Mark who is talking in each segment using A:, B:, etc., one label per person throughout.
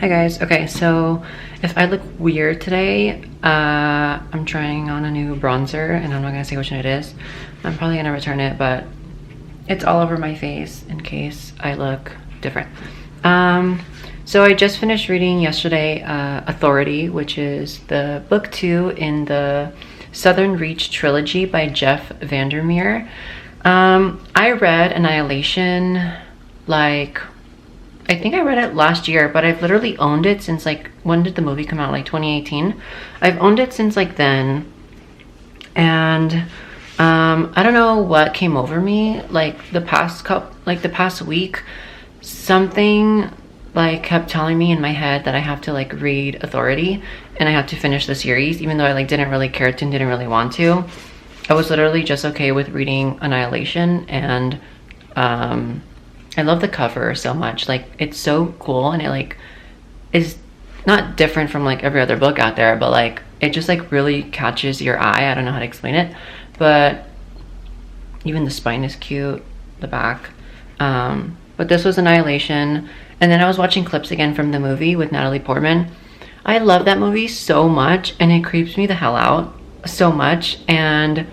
A: Hi guys. Okay, so if I look weird today, I'm trying on a new bronzer and I'm not gonna say which one it is. I'm probably gonna return it, but it's all over my face in case I look different. So I just finished reading yesterday Authority, which is the book 2 in the Southern Reach trilogy by VanderMeer. I read Annihilation I think I read it last year, but I've literally owned it since when did the movie come out? 2018. I've owned it since then, and I don't know what came over me the past week. Something kept telling me in my head that I have to read Authority and I have to finish the series, even though I didn't really care to and didn't really want to. I was literally just okay with reading Annihilation, and I love the cover so much. It's so cool, and it is not different from every other book out there, but it just really catches your eye. I don't know how to explain it, but even the spine is cute, the back. But this was Annihilation, and then I was watching clips again from the movie with Natalie Portman. I love that movie so much, and it creeps me the hell out so much. And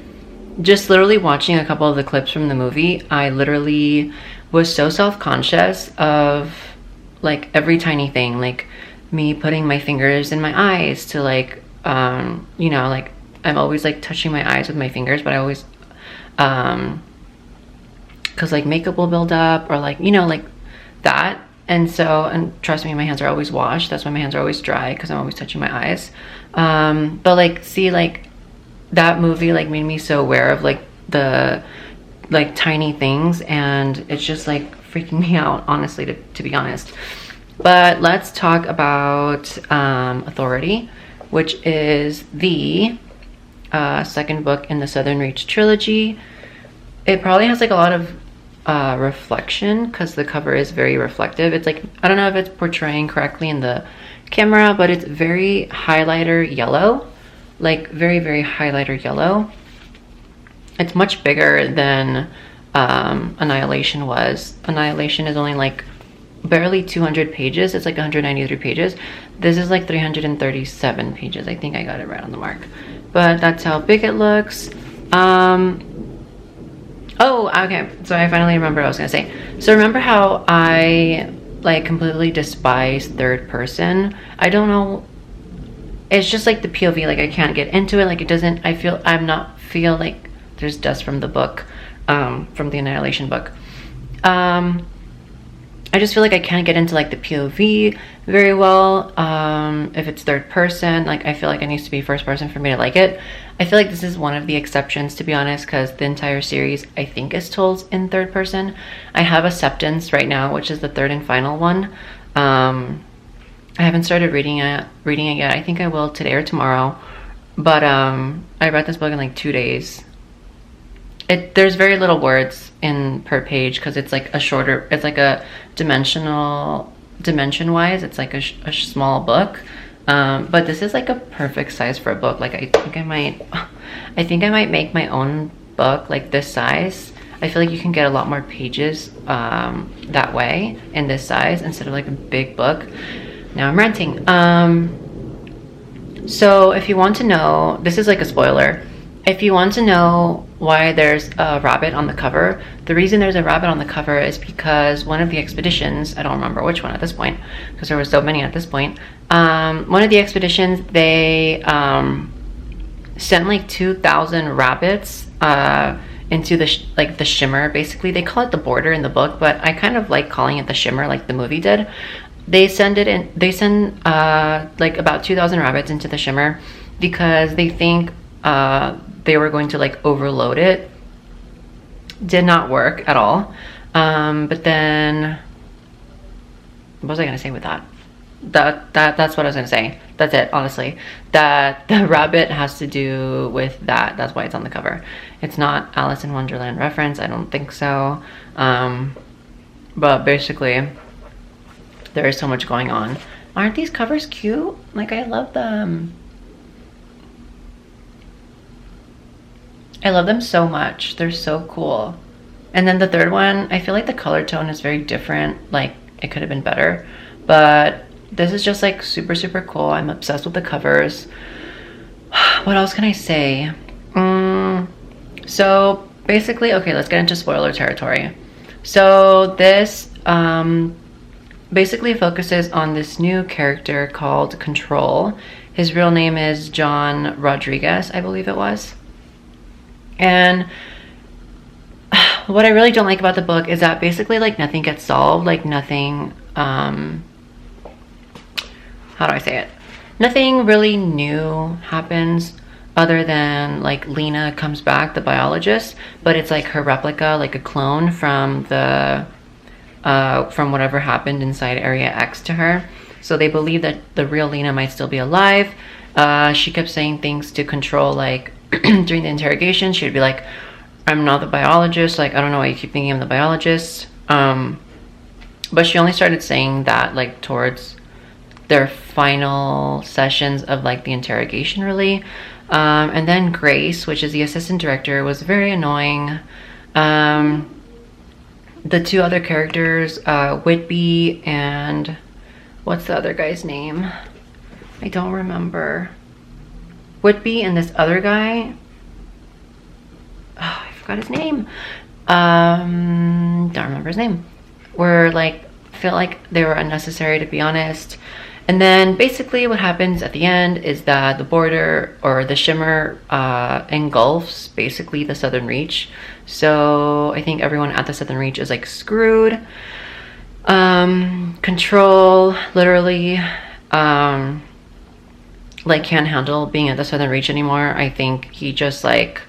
A: just literally watching a couple of the clips from the movie, I literally was so self-conscious of every tiny thing, me putting my fingers in my eyes to I'm always touching my eyes with my fingers, but I always because makeup will build up, or that. And trust me, my hands are always washed. That's why my hands are always dry, because I'm always touching my eyes. But see, that movie made me so aware of the tiny things, and it's just freaking me out, honestly, to be honest. But let's talk about Authority, which is the second book in the Southern Reach trilogy. It probably has a lot of reflection, because the cover is very reflective. It's I don't know if it's portraying correctly in the camera, but it's very highlighter yellow, very, very highlighter yellow. It's much bigger than Annihilation was. Annihilation is only barely 200 pages. It's 193 pages. This is 337 pages. I think I got it right on the mark. But that's how big it looks. Oh, okay. So I finally remember what I was gonna say. So remember how I completely despise third person? I don't know. It's just the POV. I can't get into it. It doesn't. Feel there's dust from the book, from the Annihilation book. I just feel I can't get into the POV very well. If it's third person, I feel it needs to be first person for me to like it. I feel this is one of the exceptions, to be honest, because the entire series I think is told in third person. I have Acceptance right now, which is the third and final one. I haven't started reading it yet. I think I will today or tomorrow. But I read this book in 2 days. There's very little words per page, because it's a shorter, it's a dimension wise, it's a small book. But this is a perfect size for a book. I think I might make my own book this size. I feel you can get a lot more pages that way in this size, instead of a big book. Now I'm ranting. So if you want to know, this is a spoiler. If you want to know why there's a rabbit on the cover, the reason there's a rabbit on the cover is because one of the expeditions, I don't remember which one at this point, because there were so many at this point, one of the expeditions, they sent 2,000 rabbits into the shimmer. Basically, they call it the border in the book, but I kind of like calling it the shimmer, like the movie did. They send about 2,000 rabbits into the shimmer, because they think they were going to overload it. Did not work at all. But then, what was I gonna say with that? That's what I was gonna say. That's it, honestly. That the rabbit has to do with that. That's why it's on the cover. It's not Alice in Wonderland reference. I don't think so. But basically, there is so much going on. Aren't these covers cute? I love them. I love them so much. They're so cool. And then the third one, I feel the color tone is very different. It could have been better, but this is just like super, super cool. I'm obsessed with the covers. What else can I say? So basically, okay, let's get into spoiler territory. So this basically focuses on this new character called Control. His real name is John Rodriguez, I believe it was. And what I really don't like about the book is that basically like nothing gets solved, like nothing, how do I say it? Nothing really new happens other than like Lena comes back, the biologist, but it's like her replica, like a clone from the, from whatever happened inside Area X to her. So they believe that the real Lena might still be alive. She kept saying things to Control, like during the interrogation, she'd be like, I'm not the biologist, like I don't know why you keep thinking I'm the biologist. But she only started saying that like towards their final sessions of like the interrogation, really. And then Grace, which is the assistant director, was very annoying. The two other characters, Whitby and what's the other guy's name? I don't remember. Whitby and this other guy, oh, I forgot his name. Don't remember his name. Were like, feel like they were unnecessary, to be honest. And then basically what happens at the end is that the border or the shimmer engulfs basically the Southern Reach. So I think everyone at the Southern Reach is like screwed. Control literally like can't handle being at the Southern Reach anymore. I think he just like,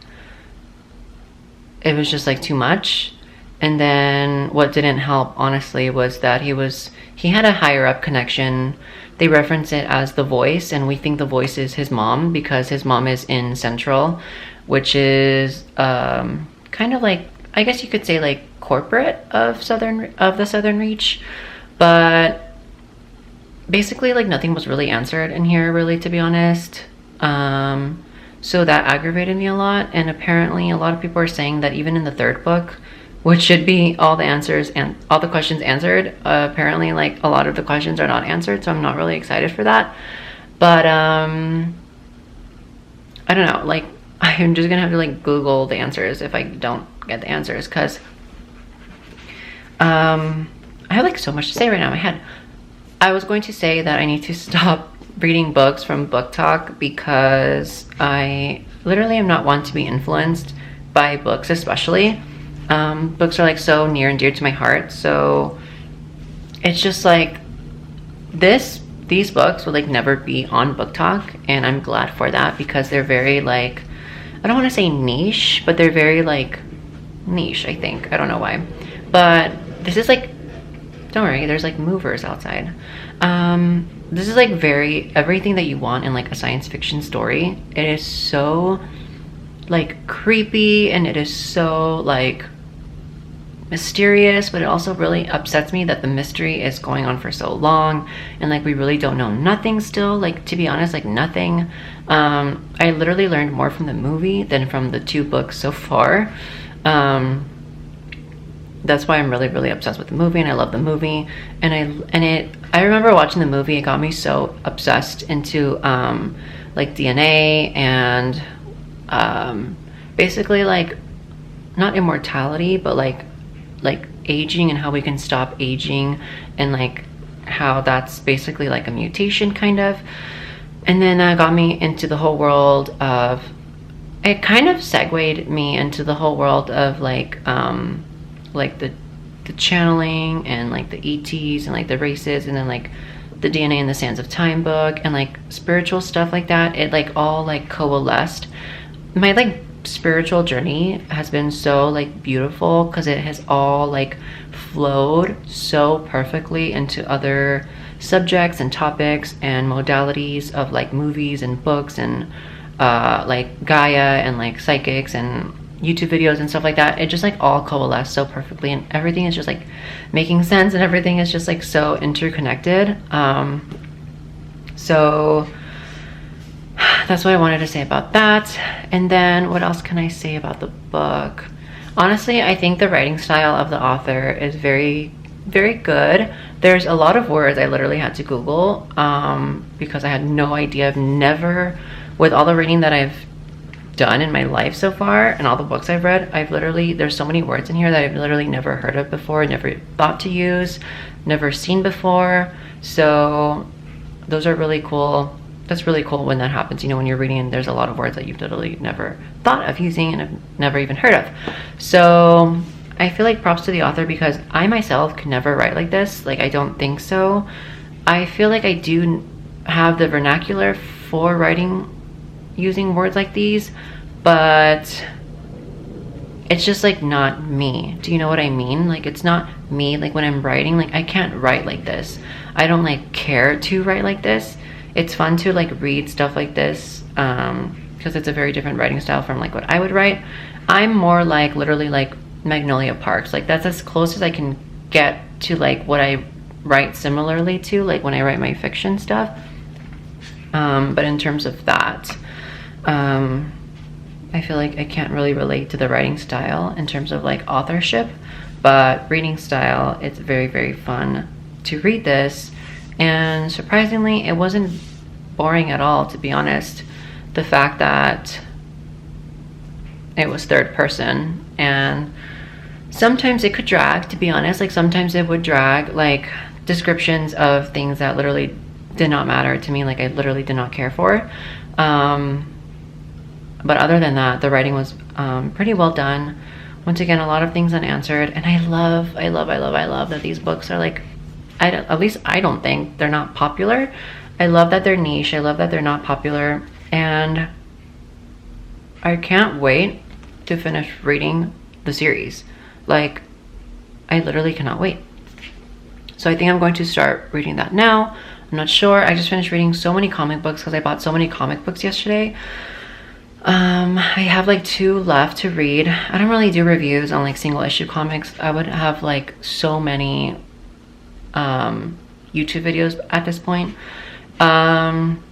A: it was just like too much. And then what didn't help, honestly, was that he had a higher up connection. They reference it as the Voice, and we think the Voice is his mom because his mom is in Central, which is kind of like, I guess you could say like corporate of the Southern Reach. But basically like nothing was really answered in here, really, to be honest. So that aggravated me a lot. And apparently a lot of people are saying that even in the third book, which should be all the answers and all the questions answered, apparently like a lot of the questions are not answered, so I'm not really excited for that. But I don't know, like I'm just gonna have to like Google the answers if I don't get the answers, because I have like so much to say right now in my head. I was going to say that I need to stop reading books from Book Talk because I literally am not one to be influenced by books, especially. Books are like so near and dear to my heart, so it's just like these books will like never be on Book Talk, and I'm glad for that because they're very like, I don't want to say niche, but they're very like niche, I think. I don't know why, but this is like, don't worry, there's like movers outside. This is like very everything that you want in like a science fiction story. It is so like creepy, and it is so like mysterious, but it also really upsets me that the mystery is going on for so long, and like we really don't know nothing still, like to be honest, like nothing. I literally learned more from the movie than from the 2 books so far. That's why I'm really, really obsessed with the movie, and I love the movie. And I remember watching the movie, it got me so obsessed into like DNA and basically like not immortality, but like aging and how we can stop aging, and like how that's basically like a mutation kind of. And then that got me into the whole world of, it kind of segued me into the whole world of like the channeling and like the ETs and like the races, and then like the DNA and the Sands of Time book and like spiritual stuff like that. It like all like coalesced. My like spiritual journey has been so like beautiful because it has all like flowed so perfectly into other subjects and topics and modalities of like movies and books and like Gaia and like psychics and YouTube videos and stuff like that. It just like all coalesced so perfectly, and everything is just like making sense, and everything is just like so interconnected. So that's what I wanted to say about that. And then what else can I say about the book? Honestly, I think the writing style of the author is very very good. There's a lot of words I literally had to Google because I had no idea. I've never, with all the reading that I've done in my life so far and all the books I've read, there's so many words in here that I've literally never heard of before, never thought to use, never seen before. So those are really cool. That's really cool when that happens, you know, when you're reading and there's a lot of words that you've literally never thought of using and have never even heard of. So I feel like props to the author, because I myself could never write like this. Like, I don't think so. I feel like I do have the vernacular for writing using words like these, but it's just like not me. Do you know what I mean? Like, it's not me. Like, when I'm writing, like, I can't write like this. I don't like care to write like this. It's fun to like read stuff like this because it's a very different writing style from like what I would write. I'm more like literally like Magnolia Parks. Like, that's as close as I can get to like what I write similarly to, like when I write my fiction stuff. But in terms of that, I feel like I can't really relate to the writing style in terms of like authorship, but reading style, it's very, very fun to read this. And surprisingly, it wasn't boring at all, to be honest. The fact that it was third person, and sometimes it could drag, to be honest. Like, sometimes it would drag, like descriptions of things that literally did not matter to me, like I literally did not care for. But other than that, the writing was pretty well done. Once again, a lot of things unanswered, and I love that these books are like, at least I don't think they're not popular. I love that they're niche. I love that they're not popular, and I can't wait to finish reading the series. Like, I literally cannot wait. So I think I'm going to start reading that now. I'm not sure. I just finished reading so many comic books because I bought so many comic books yesterday. I have like 2 left to read. I don't really do reviews on like single issue comics. I would have like so many YouTube videos at this point. And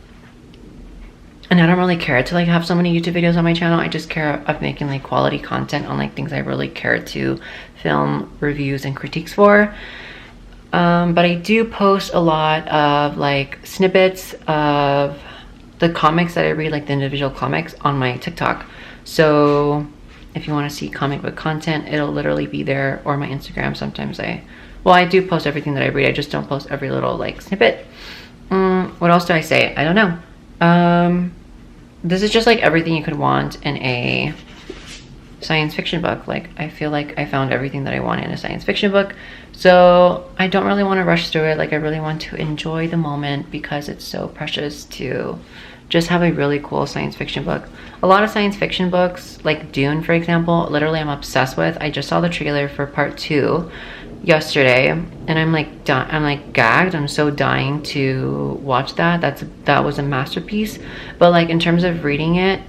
A: I don't really care to like have so many YouTube videos on my channel. I just care of making like quality content on like things I really care to film reviews and critiques for. But I do post a lot of like snippets of the comics that I read, like the individual comics, on my TikTok. So if you want to see comic book content, it'll literally be there, or my Instagram. Sometimes I do post everything that I read. I just don't post every little like snippet. What else do I say? I don't know. This is just like everything you could want in a science fiction book. Like, I feel like I found everything that I want in a science fiction book. So I don't really want to rush through it. Like, I really want to enjoy the moment because it's so precious to just have a really cool science fiction book. A lot of science fiction books, like Dune, for example, literally I'm obsessed with. I just saw the trailer for part 2 yesterday, and I'm like gagged. I'm so dying to watch that. That was a masterpiece. But like, in terms of reading it,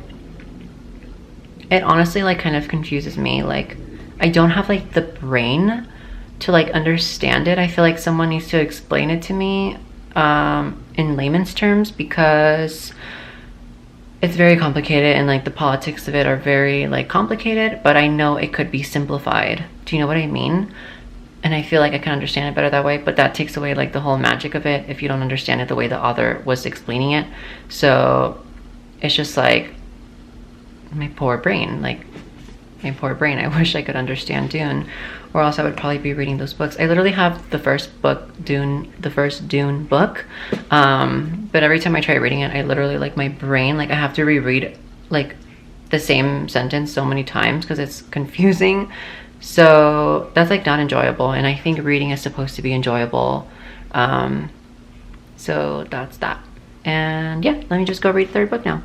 A: it honestly like kind of confuses me. Like, I don't have like the brain to like understand it. I feel like someone needs to explain it to me in layman's terms, because it's very complicated, and like the politics of it are very like complicated, but I know it could be simplified. Do you know what I mean? And I feel like I can understand it better that way, but that takes away like the whole magic of it if you don't understand it the way the author was explaining it. So it's just like, my poor brain. I wish I could understand Dune, or else I would probably be reading those books. I literally have the first Dune book, but every time I try reading it, I literally like, my brain, like I have to reread like the same sentence so many times because it's confusing. So that's like not enjoyable, and I think reading is supposed to be enjoyable. So that's that. And yeah, let me just go read the 3rd book now.